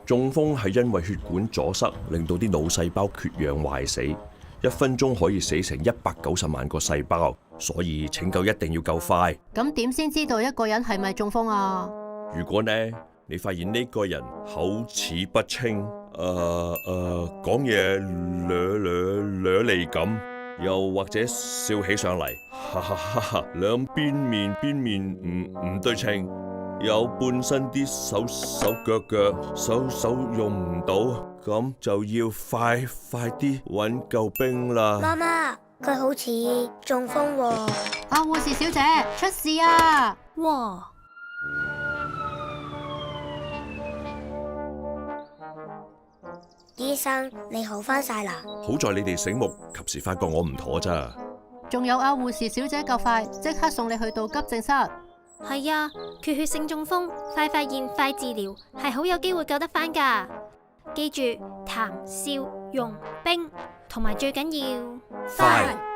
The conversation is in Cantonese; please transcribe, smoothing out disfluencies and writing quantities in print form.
中風係因為血管阻塞，令到啲腦細胞缺氧壞死，1分鐘可以死成190萬個細胞，所以拯救一定要夠快。咁點先知道一個人係咪中風啊？如果呢，你發現呢個人口齒不清，講嘢略離咁，又或者笑起上嚟，哈哈哈哈，兩邊面唔對稱，有半身啲手腳用唔到，咁就要快啲揾救兵啦。媽媽，佢好似中風喎。護士小姐，出事啊！哇！醫生，你好返晒啦。好在你哋醒目，及時發覺我唔妥咋。仲有護士小姐夠快，即刻送你去到急症室。係啊，缺血性中風，快發現快治療，係好有機會救得返㗎。記住，談笑用兵，同埋最緊要快。